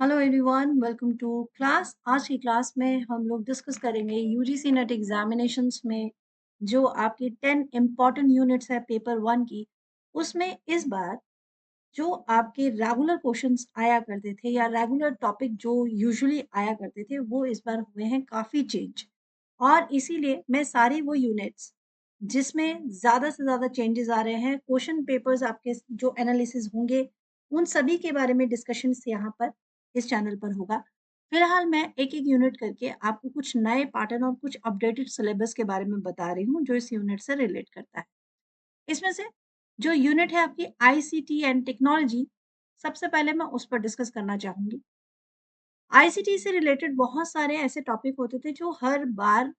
Hello everyone, welcome to class. आज की class में हम लोग डिस्कस करेंगे यूजीसी नेट एग्जामिनेशंस में जो आपकी 10 इम्पॉर्टेंट यूनिट्स है पेपर वन की। उसमें इस बार जो आपके रेगुलर क्वेश्चंस आया करते थे या रेगुलर टॉपिक जो यूजुअली आया करते थे वो इस बार हुए हैं काफ़ी चेंज। और इसीलिए मैं सारी वो यूनिट्स जिसमें ज़्यादा से ज़्यादा चेंजेस आ रहे हैं, क्वेश्चन पेपर्स आपके जो एनालिसिस होंगे, उन सभी के बारे में डिस्कशन यहाँ पर इस चैनल पर होगा। फिलहाल मैं एक-एक यूनिट करके आपको कुछ नए पैटर्न और कुछ अपडेटेड सिलेबस के बारे में बता रही हूँ, जो इस यूनिट से रिलेट करता है। इसमें से जो यूनिट है आपकी आईसीटी एंड टेक्नोलॉजी, सबसे पहले मैं उस पर डिस्कस करना चाहूँगी। आईसीटी से रिलेटेड बहुत सारे ऐसे टॉपिक होते थे जो हर बार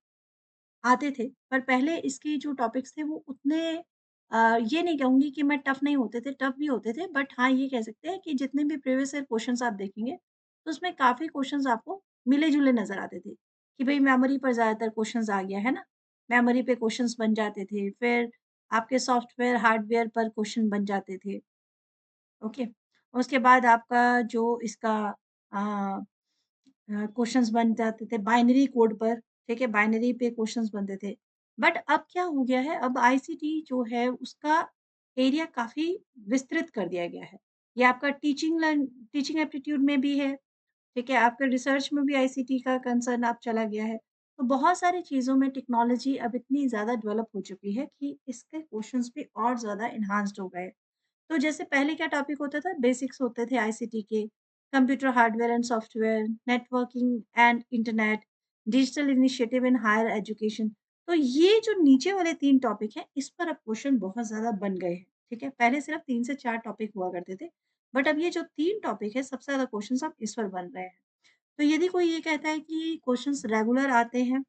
आते थे, पर पहले इसके जो टॉपिक्स थे वो उतने ये नहीं कहूँगी कि मैं टफ नहीं होते थे, टफ भी होते थे, बट हाँ, ये कह सकते हैं कि जितने भी प्रीवियस ईयर क्वेश्चन्स आप देखेंगे, तो उसमें काफ़ी क्वेश्चन्स आपको मिले-जुले नज़र आते थे, कि भई मेमोरी पर ज़्यादातर क्वेश्चन्स आ गया, है ना? मेमोरी पे क्वेश्चन्स बन जाते थे, फिर आपके सॉफ्टवेयर, हार्डवेयर पर क्वेश्चन बन जाते थे, ओके? उसके बाद आपका जो इसका अ क्वेश्चंस बन जाते थे बाइनरी कोड पर, ठीक है? बाइनरी पे क्वेश्चंस बनते थे। बट अब क्या हो गया है, अब आईसीटी जो है उसका एरिया काफ़ी विस्तृत कर दिया गया है। ये आपका टीचिंग एप्टीट्यूड में भी है, ठीक है? आपका रिसर्च में भी आईसीटी का कंसर्न अब चला गया है। तो बहुत सारी चीज़ों में टेक्नोलॉजी अब इतनी ज़्यादा डेवलप हो चुकी है कि इसके क्वेश्चंस भी और ज़्यादा एनहांस्ड हो गए। तो जैसे पहले क्या टॉपिक होता था, बेसिक्स होते थे आईसीटी के, computer hardware and software, networking and internet, digital initiative in higher education. तो ये जो नीचे वाले 3 टॉपिक हैं, इस पर अब क्वेश्चन बहुत ज़्यादा बन गए हैं, ठीक है? पहले सिर्फ 3 से 4 टॉपिक हुआ करते थे, बट अब ये जो 3 टॉपिक है, सबसे ज़्यादा क्वेश्चन्स अब इस पर बन रहे हैं। तो यदि कोई ये कहता है कि क्वेश्चन्स रेगुलर आते हैं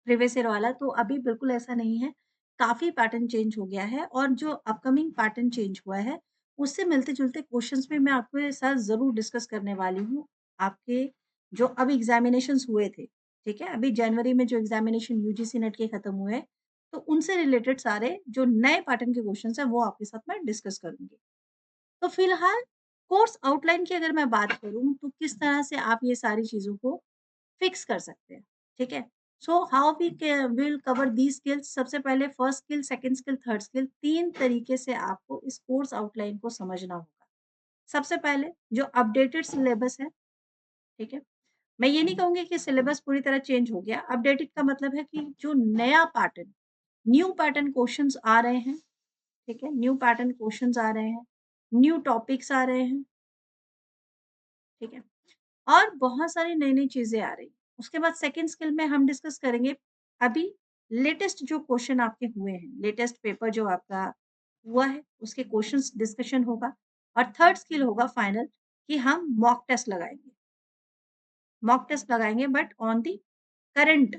प्रीवियस ईयर वाला, तो अभी बिल्कुल ऐसा नहीं है। काफ़ी पैटर्न चेंज हो गया है और जो अपकमिंग पैटर्न चेंज हुआ है, उससे मिलते-जुलते क्वेश्चंस में मैं आपके साथ ज़रूर डिस्कस करने वाली हूँ। आपके जो अब एग्ज़ामिनेशंस हुए थे, ठीक है? अभी जनवरी में जो एग्ज़ामिनेशन यूजीसी नेट के खत्म हुए हैं, तो उनसे रिलेटेड सारे जो नए पैटर्न के क्वेश्चंस हैं, वो आपके साथ मैं डिस्कस करूँगी। तो फिलहाल कोर्स आउटलाइन की अगर मैं बात करूँ, तो किस तरह से आप ये सारी चीज़ों को फिक्स कर सकते हैं, ठीक है? So how we will cover these skills. सबसे पहले first skill, second skill, third skill, 3 तरीके से आपको इस कोर्स आउटलाइन को समझना होगा। सबसे पहले जो अपडेटेड सिलेबस है, ठीक है? मैं ये नहीं कहूँगी कि सिलेबस पूरी तरह चेंज हो गया। अपडेटेड का मतलब है कि जो नया पैटर्न, न्यू पैटर्न क्वेश्चन्स आ रहे हैं, ठीक है? न्यू पैटर्न क्वेश्चन्स आ रहे हैं, न्यू टॉपिक्स आ रहे हैं, ठीक है? और बहुत सारी नई-नई चीज़ें आ रही हैं। उसके बाद सेकंड स्किल में हम डिस्कस करेंगे अभी लेटेस्ट जो क्वेश्चन आपके हुए हैं, लेटेस्ट पेपर जो आपका हुआ है, उसके क्वेश्चंस डिस्कशन होगा और थर्ड स्किल होगा फाइनल कि हम मॉक टेस्ट लगाएँगे। मॉक टेस्ट लगाएँगे बट ऑन द करंट,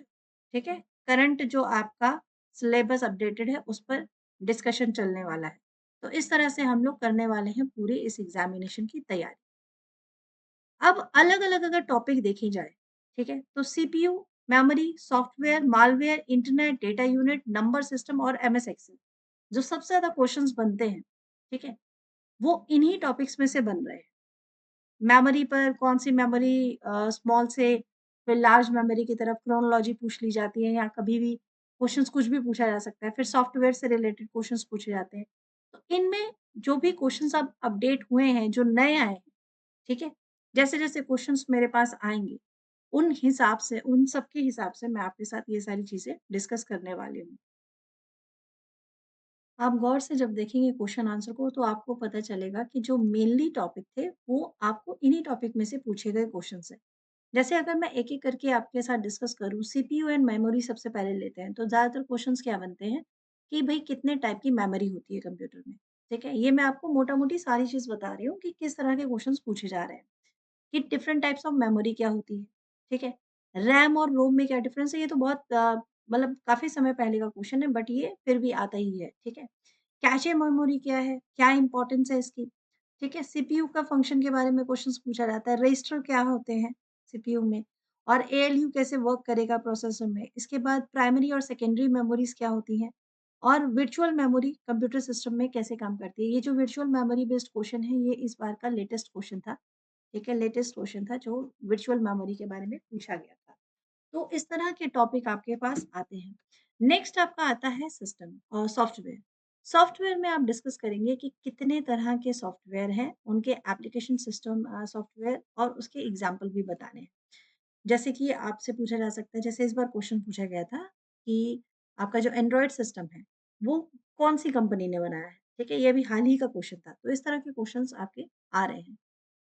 ठीक है? करंट जो आपका सिलेबस अपडेटेड है, उस पर डिस्कशन चलने वाला है। तो इस तरह से हम लोग करने वाले हैं पूरे इस एग्ज़ामिनेशन की तैयारी। अब अलग-अलग अगर टॉपिक देखे जाए, ठीक है? तो CPU, memory, software, malware, internet, data unit, number system और एमएस एक्सेल, जो सबसे ज़्यादा क्वेश्चन्स बनते हैं, ठीक है? वो इन्हीं टॉपिक्स में से बन रहे हैं। मेमोरी पर कौन-सी मेमोरी स्मॉल से फिर लार्ज मेमोरी की तरफ क्रोनोलॉजी पूछ ली जाती है या कभी भी क्वेश्चन्स कुछ भी पूछा जा सकता है। फिर सॉफ्टवेयर से रिलेटेड क्वेश्चन्स पूछे जाते हैं। तो इनमें जो भी क्वेश्चन्स अब अपडेट हुए हैं, जो नए आए हैं, ठीक है? जैसे-जैसे क्वेश्चन्स मेरे पास आएँगे, उन हिसाब से उन सब के हिसाब से मैं आपके साथ ये सारी चीज़ें डिस्कस करने वाली हूँ। आप गौर से जब देखेंगे क्वेश्चन आंसर को तो आपको पता चलेगा कि जो मेनली टॉपिक थे, वो आपको इन्हीं टॉपिक में से पूछे गए क्वेश्चन्स हैं। जैसे अगर मैं एक-एक करके आपके साथ डिस्कस करूँ, सीपीयू एंड मेमोरी सबसे पहले लेते हैं, तो ज़्यादातर क्वेश्चन्स क्या बनते हैं कि भई कितने टाइप की मेमोरी होती है कंप्यूटर में, ठीक है? ये मैं आपको मोटा-मोटी सारी चीज़ बता रही हूँ कि किस तरह के क्वेश्चन्स पूछे जा रहे हैं। कि डिफरेंट टाइप्स ऑफ मेमोरी क्या होती है, ठीक है? रैम और रोम में क्या डिफरेंस है, ये तो बहुत मतलब काफ़ी समय पहले का क्वेश्चन है बट ये फिर भी आता ही है, ठीक है? कैशे मेमोरी क्या है? क्या इम्पोर्टेंस है इसकी? ठीक है? सीपीयू का फंक्शन के बारे में क्वेश्चंस पूछा जाता है, रजिस्टर क्या होते हैं सीपीयू में और एएलयू कैसे वर्क करेगा प्रोसेसर में? इसके बाद प्राइमरी और सेकेंडरी मेमोरीज़ क्या होती हैं? और वर्चुअल मेमोरी कंप्यूटर सिस्टम में कैसे काम करती है? ये जो वर्चुअल मेमोरी बेस्ड क्वेश्चन है, ये इस बार का लेटेस्ट क्वेश्चन था। ठीक है? लेटेस्ट क्वेश्चन था जो वर्चुअल मेमोरी के बारे में पूछा गया था। तो इस तरह के टॉपिक आपके पास आते हैं। नेक्स्ट आपका आता है सिस्टम और सॉफ्टवेयर। सॉफ्टवेयर में आप डिस्कस करेंगे कि कितने तरह के सॉफ्टवेयर हैं, उनके एप्लीकेशन सिस्टम सॉफ्टवेयर और उसके एग्ज़ाम्पल भी बताने हैं। जैसे कि आपसे पूछा जा सकता है, जैसे इस बार क्वेश्चन पूछा गया था कि आपका जो एंड्रॉयड सिस्टम है, वो कौन-सी कंपनी ने बनाया है? ठीक है? ये अभी हाल ही का क्वेश्चन था। तो इस तरह के क्वेश्चन्स आपके आ रहे हैं।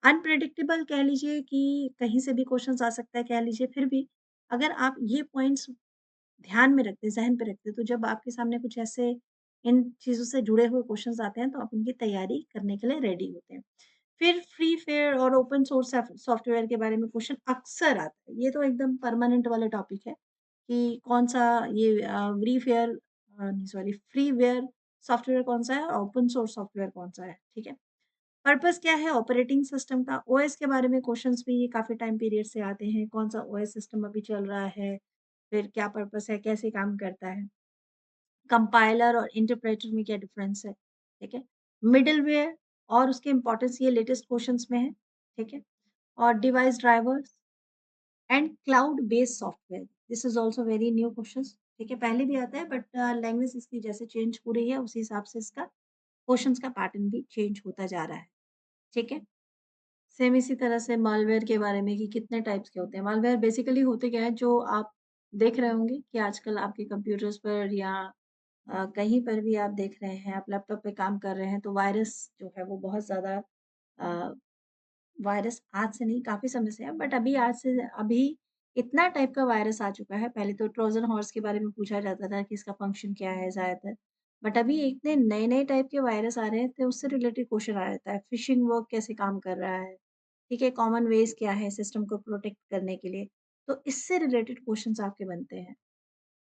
अनप्रेडिक्टेबल कह लीजिए कि कहीं से भी क्वेश्चन्स आ सकता है कह लीजिए, फिर भी अगर आप ये पॉइंट्स ध्यान में रखते, ज़हन पे रखते, तो जब आपके सामने कुछ ऐसे इन चीज़ों से जुड़े हुए क्वेश्चन्स आते हैं, तो आप उनकी तैयारी करने के लिए रेडी होते हैं। फिर फ्री, फेयर और ओपन सोर्स सॉफ्टवेयर के बारे में क्वेश्चन अक्सर आता है। ये तो एकदम परमानेंट वाला टॉपिक है कि कौन-सा ये नहीं सॉरी फ्रीवेयर सॉफ्टवेयर कौन-सा है और ओपन सोर्स सॉफ्टवेयर कौन-सा है, ठीक है? पर्पस क्या है ऑपरेटिंग सिस्टम का? ओएस के बारे में क्वेश्चंस भी काफ़ी टाइम पीरियड से आते हैं। कौन-सा ओएस सिस्टम अभी चल रहा है? फिर क्या पर्पस है? कैसे काम करता है? कंपाइलर और इंटरप्रेटर में क्या डिफरेंस है? ठीक है? मिडलवेयर और उसकी इम्पोर्टेंस ये लेटेस्ट क्वेश्चंस में है। ठीक है? और device drivers and cloud based software. This is also very new questions. ठीक है? पहले भी आता है बट लैंग्वेज इसकी जैसे चेंज हो रही है उसी हिसाब से इसका क्वेश्चंस का पैटर्न भी चेंज होता जा रहा है। ठीक है? सेम इसी तरह से मालवेयर के बारे में कि कितने टाइप्स के होते हैं। मालवेयर बेसिकली होते क्या है जो आप देख रहे होंगे कि आजकल आपके कंप्यूटर्स पर या कहीं पर भी आप देख रहे हैं, आप लैपटॉप पे काम कर रहे हैं तो वायरस जो है वो बहुत ज़्यादा अ, वायरस आज से नहीं काफ़ी समय से है बट अभी इतना टाइप का वायरस आ चुका है। पहले तो ट्रोजन हॉर्स के बारे में पूछा जाता था कि इसका फंक्शन क्या है ज़्यादातर। बट अभी इतने नए-नए टाइप के वायरस आ रहे हैं तो उससे रिलेटेड क्वेश्चन आ जाता है। फिशिंग वर्क कैसे काम कर रहा है? ठीक है, कॉमन वेज़ क्या है सिस्टम को प्रोटेक्ट करने के लिए? तो इससे रिलेटेड क्वेश्चन्स आपके बनते हैं।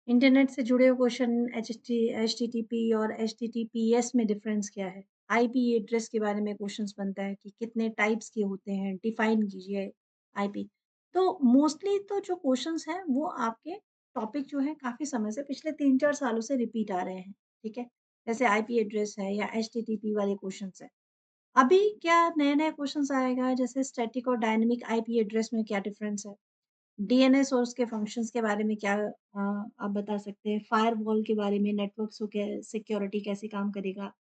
इंटरनेट से जुड़े हुए क्वेश्चन एचटीटीपी और एचटीटीपीएस में डिफरेंस क्या है? आईपी एड्रेस के बारे में क्वेश्चंस बनता है कि कितने टाइप्स के होते हैं, डिफाइन कीजिए आईपी। तो मोस्टली तो जो क्वेश्चंस हैं वो आपके टॉपिक जो है काफ़ी समय से पिछले 3-4 सालों से रिपीट आ रहे हैं, ठीक है? जैसे आईपी एड्रेस है या एचटीटीपी वाले क्वेश्चन्स हैं। अभी क्या नए-नए क्वेश्चन्स आएगा जैसे स्टैटिक और डायनामिक आईपी एड्रेस में क्या डिफरेंस है? डीएनएस और उसके फंक्शंस के बारे में क्या आप बता सकते हैं? फायरवॉल के बारे में नेटवर्क सिक्योरिटी कैसे काम करेगा,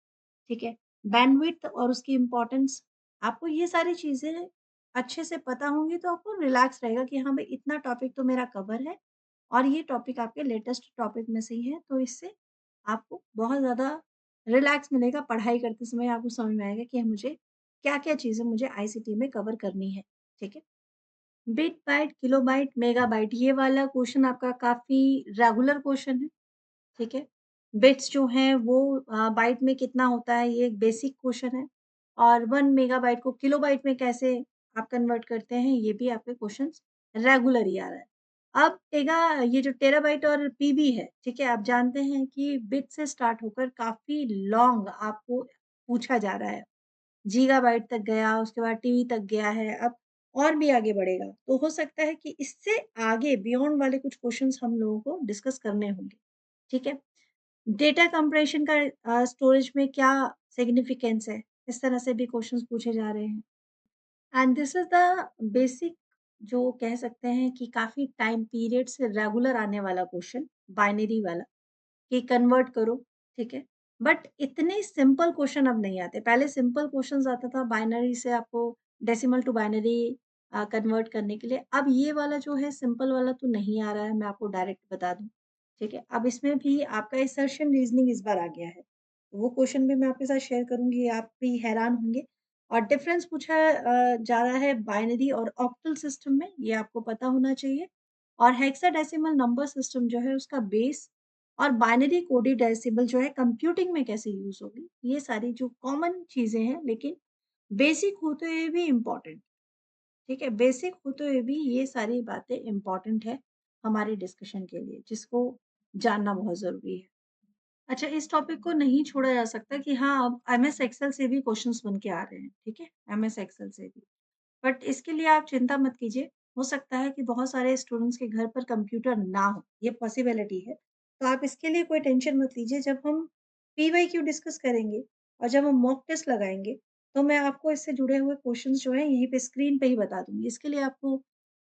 ठीक है? बैंडविड्थ और उसकी इम्पोर्टेंस आपको ये सारी चीज़ें अच्छे से पता होंगी तो आपको रिलैक्स रहेगा कि हाँ भाई इतना टॉपिक तो मेरा कवर है और ये टॉपिक आपके लेटेस्ट टॉपिक में से ही है, तो इससे आपको बहुत ज़्यादा रिलैक्स मिलेगा। पढ़ाई करते समय आपको समझ में आएगा कि मुझे क्या-क्या चीज़ें मुझे आईसीटी में कवर करनी है, ठीक है? बिट बाइट, किलोबाइट, मेगाबाइट ये वाला क्वेश्चन आपका काफ़ी रेगुलर क्वेश्चन है, ठीक है? बिट्स जो हैं वो बाइट में कितना होता है ये एक बेसिक क्वेश्चन है और 1 मेगाबाइट को किलोबाइट में कैसे आप कन्वर्ट करते हैं ये भी आपके क्वेश्चन्स रेगुलर ही आ रहा है। अब ये जो टेराबाइट और पीबी है, ठीक है? आप जानते हैं कि बिट से स्टार्ट होकर काफ़ी लॉन्ग आपको पूछा जा रहा है। गीगाबाइट तक गया, उसके बाद टीबी तक गया है, अब और भी आगे बढ़ेगा। तो हो सकता है कि इससे आगे बियॉन्ड वाले कुछ क्वेश्चन्स हम लोगों को डिस्कस करने होंगे, ठीक है? डेटा कंप्रेशन का स्टोरेज में क्या सिग्निफिकेंस है? इस तरह से भी क्वेश्चन्स पूछे जा रहे हैं। And this is the basic जो कह सकते हैं कि काफ़ी टाइम पीरियड से रेगुलर आने वाला क्वेश्चन, बाइनरी वाला। कि कन्वर्ट करो, ठीक है? बट इतने सिंपल क्वेश्चन अब नहीं आते। पहले सिंपल क्वेश्चन्स आता था बाइनरी से आपको डेसिमल टू बाइनरी कन्वर्ट करने के लिए। अब ये वाला जो है सिंपल वाला तो नहीं आ रहा है, मैं आपको डायरेक्ट बता दूँ, ठीक है? अब इसमें भी आपका असर्शन रीज़निंग इस बार आ गया है। वो क्वेश्चन भी मैं आपके साथ शेयर करूँगी, आप भी हैरान होंगे और डिफरेंस पूछा जा रहा है बाइनरी और ऑक्टल सिस्टम में, ये आपको पता होना चाहिए और हेक्साडेसिमल नंबर सिस्टम जो है उसका बेस और बाइनरी कोडेड डेसिमल जो है कंप्यूटिंग में कैसे यूज़ होगी, ये सारी जो कॉमन चीज़ें हैं लेकिन बेसिक होते हुए भी इम्पोर्टेंट, ठीक है? बेसिक होते हुए भी ये सारी बातें इम्पोर्टेंट है हमारे डिस्कशन के लिए, जिसको जानना बहुत ज़रूरी है। अच्छा इस टॉपिक को नहीं छोड़ा जा सकता कि हाँ, अब एमएस एक्सेल से भी क्वेश्चन्स बन के आ रहे हैं, ठीक है? एमएस एक्सेल से भी। बट इसके लिए आप चिंता मत कीजिए, हो सकता है कि बहुत सारे स्टूडेंट्स के घर पर कंप्यूटर ना हो, ये पॉसिबिलिटी है। तो आप इसके लिए कोई टेंशन मत लीजिए, जब हम पीवाईक्यू डिस्कस करेंगे और जब हम मॉक टेस्ट लगाएँगे, तो मैं आपको इससे जुड़े हुए क्वेश्चंस जो हैं यहीं पे स्क्रीन पे ही बता दूँगी। इसके लिए आपको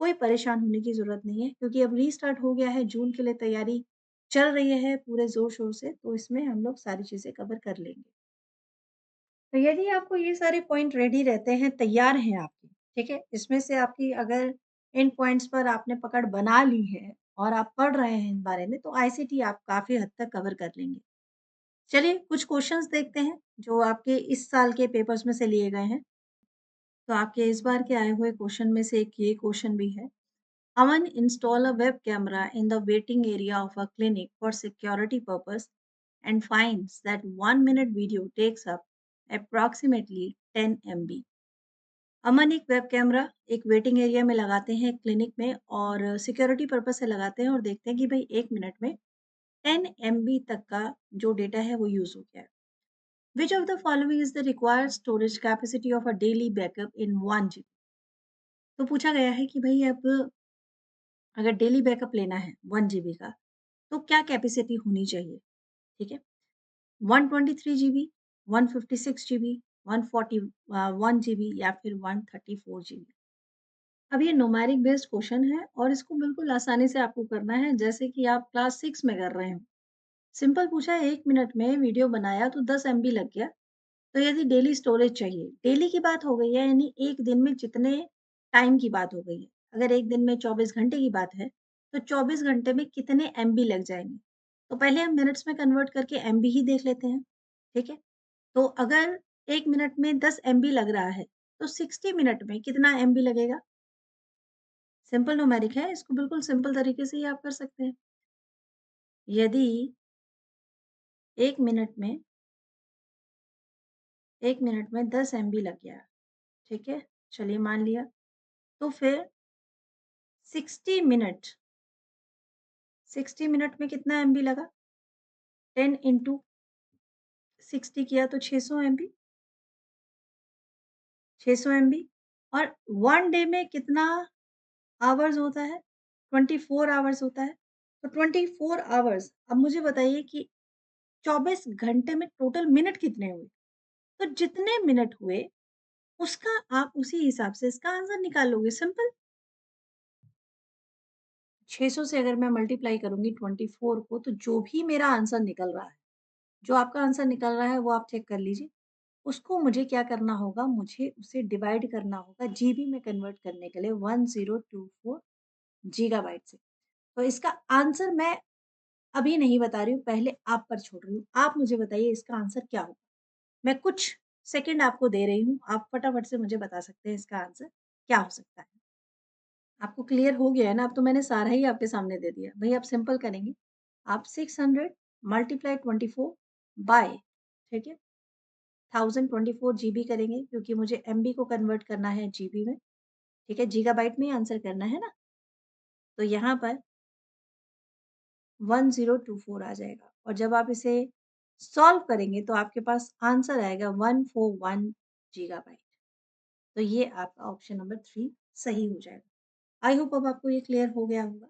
कोई परेशान होने की ज़रूरत नहीं है क्योंकि अब रीस्टार्ट हो गया है, जून के लिए तैयारी चल रही है पूरे ज़ोर-शोर से, तो इसमें हम लोग सारी चीज़ें कवर कर लेंगे। तो यदि आपको ये सारे पॉइंट रेडी रहते हैं, तैयार हैं आपके, ठीक है? इसमें से आपकी अगर इन पॉइंट्स पर आपने पकड़ बना ली है और आप पढ़ रहे हैं इन बारे में, तो आईसीटी आप काफ़ी हद तक कवर कर लेंगे। चलिए कुछ क्वेश्चंस देखते हैं, जो आपके इस साल के पेपर्स में से लिए गए हैं। तो आपके इस बार के आए हुए क्वेश्चन में से एक ये क्वेश्चन भी है। Aman install a web camera in the waiting area of a clinic for security purpose and finds that 1 minute video takes up approximately 10 MB. अमन एक वेब कैमरा एक वेटिंग एरिया में लगाते हैं क्लिनिक में और सिक्योरिटी पर्पस से लगाते हैं और देखते हैं कि भाई 1 मिनट में 10 MB तक का जो डेटा है वो यूज हो गया है। Which of the following is the required storage capacity of a daily backup in 1 GB। तो पूछा गया है कि भाई अब अगर डेली बैकअप लेना है 1 GB का तो क्या कैपेसिटी होनी चाहिए, ठीक है? 123 जीबी, 156 जीबी, 141 जीबी या फिर 134 जीबी। अब ये न्यूमेरिक बेस्ड क्वेश्चन है और इसको बिल्कुल आसानी से आपको करना है जैसे कि आप क्लास 6 में कर रहे हो। सिंपल पूछा है 1 मिनट में वीडियो बनाया तो 10 एमबी लग गया। तो यदि डेली स्टोरेज चाहिए, डेली की बात हो गई है यानी 1 दिन में जितने टाइम की बात हो गई है। अगर 1 दिन में 24 घंटे की बात है, तो 24 घंटे में कितने एमबी लग जाएँगे? तो पहले हम मिनट्स में कन्वर्ट करके एमबी ही देख लेते हैं, ठीक है? तो अगर 1 मिनट में 10 एमबी लग रहा है, तो 60 मिनट में कितना एमबी लगेगा? सिंपल न्यूमेरिक है, इसको बिल्कुल सिंपल तरीके से ही आप कर सकते हैं। यदि 1 मिनट में 1 मिनट में 10 एमबी लग गया, ठीक है? चलिए मान लिया, तो फिर 60 मिनट 60 मिनट में कितना एमबी लगा? 10 इंटू 60 किया तो 600 एमबी 600 एमबी और 1 डे में कितना आवर्स होता है? 24 आवर्स होता है। तो 24 आवर्स अब मुझे बताइए कि 24 घंटे में टोटल मिनट कितने हुए? तो जितने मिनट हुए, उसका आप उसी हिसाब से इसका आंसर निकाल लोगे, सिंपल। 600 से अगर मैं मल्टीप्लाई करूँगी 24 को, तो जो भी मेरा आंसर निकल रहा है, जो आपका आंसर निकल रहा है, वो आप चेक कर लीजिए। उसको मुझे क्या करना होगा, मुझे उसे डिवाइड करना होगा जीबी में कन्वर्ट करने के लिए 1024 गीगाबाइट से। तो इसका आंसर मैं अभी नहीं बता रही हूँ, पहले आप पर छोड़ रही हूँ। आप मुझे बताइए इसका आंसर क्या होगा? मैं कुछ सेकंड आपको दे रही हूँ, आप फटाफट से मुझे बता सकते हैं इसका आंसर क्या हो सकता है? आपको क्लियर हो गया है ना? अब तो मैंने सारा ही आपके सामने दे दिया। भई आप सिंपल करेंगे, आप 600 मल्टीप्लाई 24 बाय ठीक है? 1024 जीबी करेंगे क्योंकि मुझे एमबी को कन्वर्ट करना है जीबी में, ठीक है? गीगाबाइट में ही आंसर करना है ना? तो यहाँ पर 1024 आ जाएगा और जब आप इसे सॉल्व करेंगे तो आपके पास आंसर आएगा 141 गीगाबाइट। तो ये आपका ऑप्शन नंबर 3 सही हो जाएगा। आई होप अब आपको ये क्लियर हो गया होगा।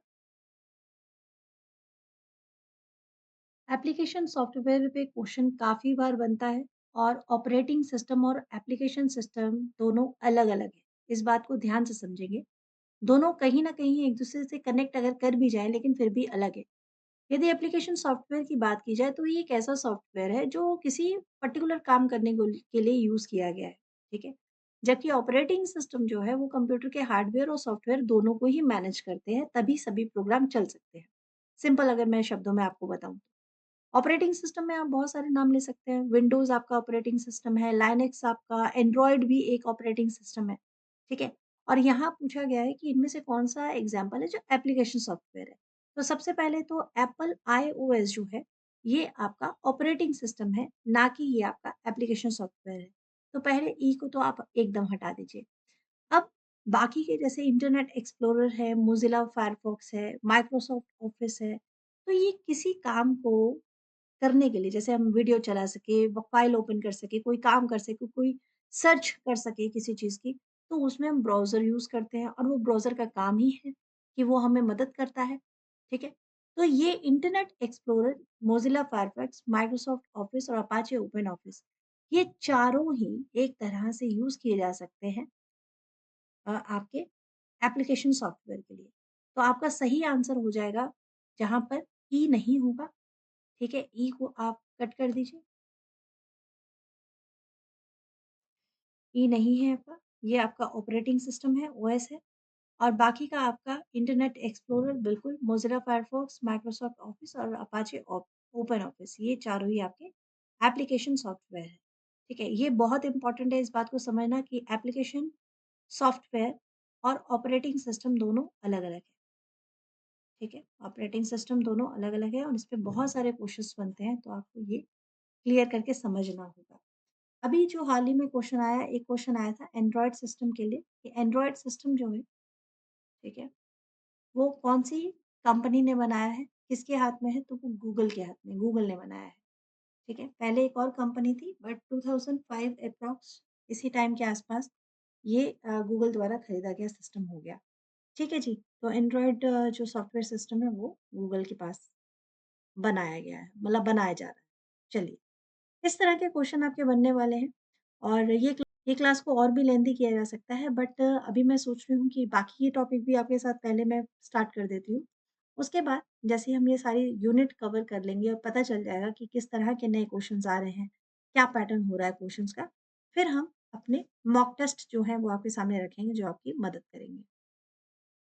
एप्लीकेशन सॉफ्टवेयर पे क्वेश्चन काफ़ी बार बनता है और ऑपरेटिंग सिस्टम और एप्लीकेशन सिस्टम दोनों अलग-अलग हैं। इस बात को ध्यान से समझेंगे। दोनों कहीं न कहीं एक-दूसरे से कनेक्ट अगर कर भी जाएँ लेकिन फिर भी अलग है। यदि एप्लीकेशन सॉफ्टवेयर की बात की जाए तो ये एक ऐसा सॉफ्टवेयर है जो किसी पर्टिकुलर काम करने को के लिए यूज़ किया गया है, ठीक है? जबकि ऑपरेटिंग सिस्टम जो है वो कंप्यूटर के हार्डवेयर और सॉफ्टवेयर दोनों को ही मैनेज करते हैं, तभी सभी प्रोग्राम चल सकते हैं। सिंपल अगर मैं शब्दों में आपको बताऊँ। ऑपरेटिंग सिस्टम में आप बहुत सारे नाम ले सकते हैं। विंडोज़ आपका ऑपरेटिंग सिस्टम है, लाइनक्स आपका, एंड्रॉयड भी एक ऑपरेटिंग सिस्टम है, ठीक है? और यहाँ पूछा गया है कि इनमें से कौन-सा एग्ज़ाम्पल है जो एप्लीकेशन सॉफ्टवेयर है। तो सबसे पहले तो एप्पल आईओएस जो है, ये आपका ऑपरेटिंग सिस्टम है, ना कि ये आपका एप्लीकेशन सॉफ्टवेयर है। तो पहले ई को तो आप एकदम हटा दीजिए। अब बाकी के जैसे इंटरनेट एक्सप्लोरर है, मोज़िला फायरफॉक्स है, माइक्रोसॉफ्ट ऑफ़िस है, तो ये किसी काम को करने के लिए जैसे हम वीडियो चला सके, व फ़ाइल ओपन कर सके, कोई काम कर सके, कोई सर्च कर सके किसी चीज़ की, तो उसमें हम ब्राउज़र यूज़ करते हैं और वो ब्राउज़र का काम ही है कि वो हमें मदद करता है, ठीक है? तो ये internet explorer, Mozilla Firefox, Microsoft office और अपाचे ओपन ऑफ़िस, ये चारों ही एक तरह से यूज़ किए जा सकते हैं आपके एप्लीकेशन सॉफ्टवेयर के लिए। तो आपका सही आंसर हो जाएगा जहाँ पर ई नहीं होगा, ठीक है? ई को आप कट कर दीजिए, ई नहीं है आपका, ये आपका ऑपरेटिंग सिस्टम है, ओएस है। और बाकी का आपका इंटरनेट एक्सप्लोरर बिल्कुल मोज़िला फायरफॉक्स, माइक्रोसॉफ्ट ऑफ़िस और अपाचे ओपन ऑफ़िस ये चारों ही आपके एप्लीकेशन सॉफ्टवेयर हैं। ठीक है? ये बहुत इम्पोर्टेंट है इस बात को समझना कि एप्लीकेशन सॉफ्टवेयर और ऑपरेटिंग सिस्टम दोनों अलग-अलग हैं। ठीक है? ऑपरेटिंग सिस्टम दोनों अलग-अलग है और इस पे बहुत सारे क्वेश्चन्स बनते हैं, तो आपको ये क्लियर करके समझना होगा। अभी जो हाल ही में क्वेश्चन आया, एक क्वेश्चन आया था एंड्रॉयड सिस्टम के लिए, कि एंड्रॉयड सिस्टम जो है, ठीक है? वो कौन-सी कंपनी ने बनाया है, किसके हाथ में है? तो वो गूगल के हाथ में, गूगल ने बनाया है, ठीक है? पहले एक और कंपनी थी बट 2005 एप्रॉक्स इसी टाइम के आसपास ये गूगल द्वारा खरीदा गया सिस्टम हो गया। ठीक है जी, तो एंड्रॉयड जो सॉफ्टवेयर सिस्टम है वो गूगल के पास बनाया गया है, मतलब बनाया जा रहा है। चलिए, इस तरह के क्वेश्चन आपके बनने वाले हैं और ये क्लास को और भी लेंथी किया जा सकता है बट अभी मैं सोच रही हूँ कि बाकी के टॉपिक भी आपके साथ पहले मैं स्टार्ट कर देती हूँ। उसके बाद जैसे ही हम ये सारी यूनिट कवर कर लेंगे और पता चल जाएगा कि किस तरह के नए क्वेश्चन्स आ रहे हैं, क्या पैटर्न हो रहा है क्वेश्चन्स का, फिर हम अपने मॉक टेस्ट जो है वो आपके सामने रखेंगे जो आपकी मदद करेंगे।